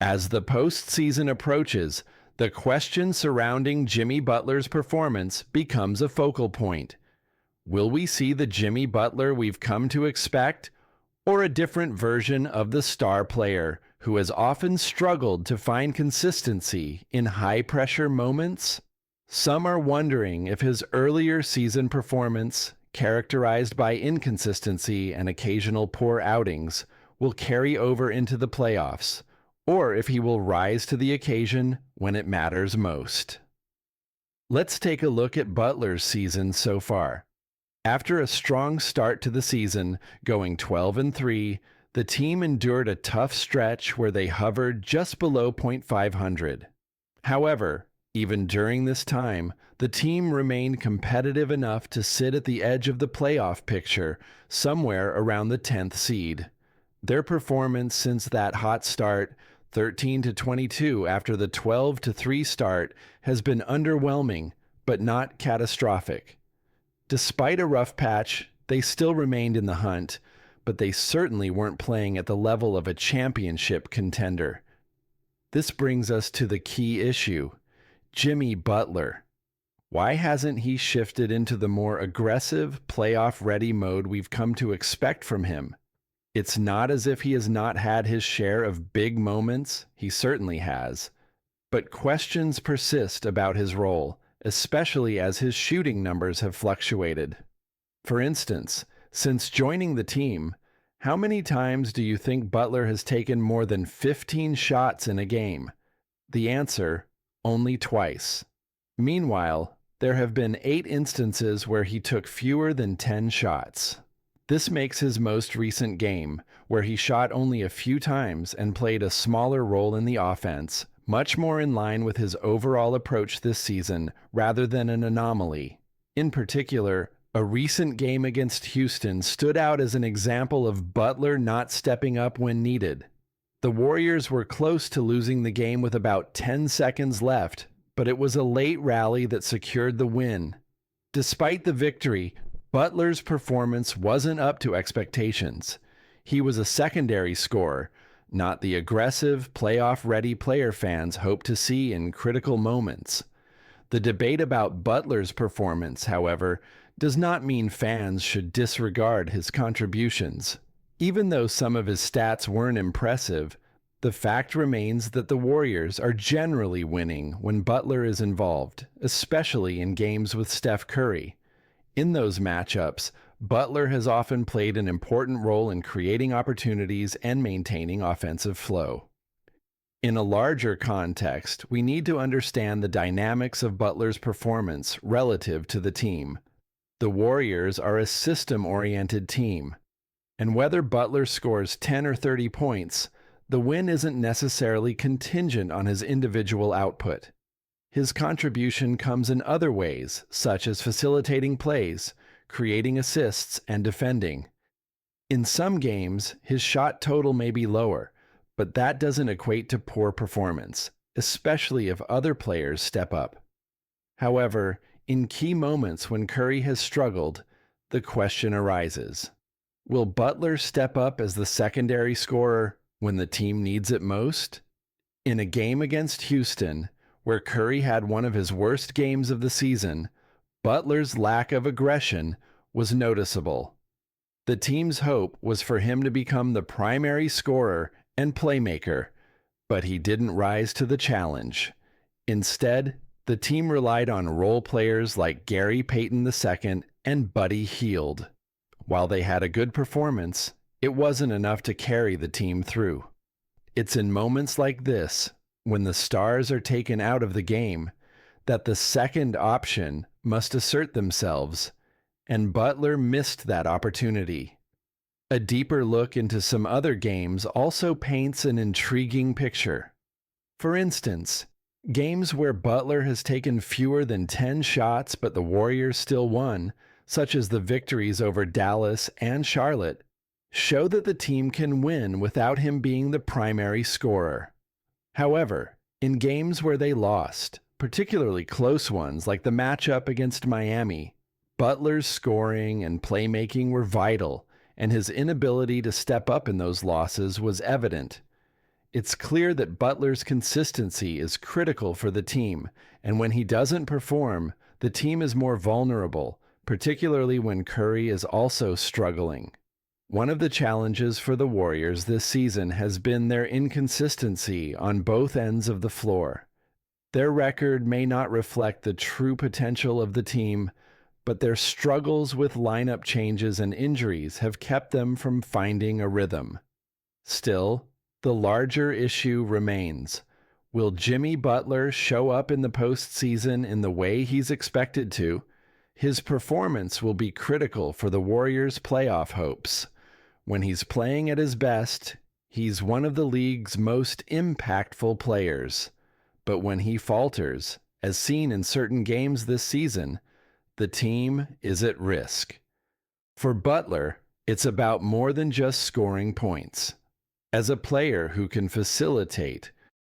As the postseason approaches, the question surrounding Jimmy Butler's performance becomes a focal point. Will we see the Jimmy Butler we've come to expect, or a different version of the star player who has often struggled to find consistency in high-pressure moments? Some are wondering if his earlier season performance, characterized by inconsistency and occasional poor outings, will carry over into the playoffs, or if he will rise to the occasion when it matters most. Let's take a look at Butler's season so far. After a strong start to the season, going 12-3, the team endured a tough stretch where they hovered just below .500. However, even during this time, the team remained competitive enough to sit at the edge of the playoff picture, somewhere around the 10th seed. Their performance since that hot start, 13-22 after the 12-3 start, has been underwhelming, but not catastrophic. Despite a rough patch, they still remained in the hunt, but they certainly weren't playing at the level of a championship contender. This brings us to the key issue: Jimmy Butler. Why hasn't he shifted into the more aggressive, playoff-ready mode we've come to expect from him? It's not as if he has not had his share of big moments, he certainly has, but questions persist about his role, especially as his shooting numbers have fluctuated. For instance, since joining the team, how many times do you think Butler has taken more than 15 shots in a game? The answer: only twice. Meanwhile, there have been 8 instances where he took fewer than 10 shots. This makes his most recent game, where he shot only a few times and played a smaller role in the offense, much more in line with his overall approach this season rather than an anomaly. In particular, a recent game against Houston stood out as an example of Butler not stepping up when needed. The Warriors were close to losing the game with about 10 seconds left, but it was a late rally that secured the win. Despite the victory, Butler's performance wasn't up to expectations. He was a secondary scorer, not the aggressive, playoff-ready player fans hope to see in critical moments. The debate about Butler's performance, however, does not mean fans should disregard his contributions. Even though some of his stats weren't impressive, the fact remains that the Warriors are generally winning when Butler is involved, especially in games with Steph Curry. In those matchups, Butler has often played an important role in creating opportunities and maintaining offensive flow. In a larger context, we need to understand the dynamics of Butler's performance relative to the team. The Warriors are a system-oriented team, and whether Butler scores 10 or 30 points, the win isn't necessarily contingent on his individual output. His contribution comes in other ways, such as facilitating plays, creating assists, and defending. In some games, his shot total may be lower, but that doesn't equate to poor performance, especially if other players step up. However, in key moments when Curry has struggled, the question arises: will Butler step up as the secondary scorer when the team needs it most? In a game against Houston, where Curry had one of his worst games of the season, Butler's lack of aggression was noticeable. The team's hope was for him to become the primary scorer and playmaker, but he didn't rise to the challenge. Instead, the team relied on role players like Gary Payton II and Buddy Hield. While they had a good performance, it wasn't enough to carry the team through. It's in moments like this, when the stars are taken out of the game, that the second option must assert themselves, and Butler missed that opportunity. A deeper look into some other games also paints an intriguing picture. For instance, games where Butler has taken fewer than 10 shots but the Warriors still won, such as the victories over Dallas and Charlotte, show that the team can win without him being the primary scorer. However, in games where they lost, particularly close ones like the matchup against Miami, Butler's scoring and playmaking were vital, and his inability to step up in those losses was evident. It's clear that Butler's consistency is critical for the team, and when he doesn't perform, the team is more vulnerable, particularly when Curry is also struggling. One of the challenges for the Warriors this season has been their inconsistency on both ends of the floor. Their record may not reflect the true potential of the team, but their struggles with lineup changes and injuries have kept them from finding a rhythm. Still, the larger issue remains. Will Jimmy Butler show up in the postseason in the way he's expected to? His performance will be critical for the Warriors' playoff hopes. When he's playing at his best, he's one of the league's most impactful players. But when he falters, as seen in certain games this season, the team is at risk. For Butler, it's about more than just scoring points. As a player who can facilitate,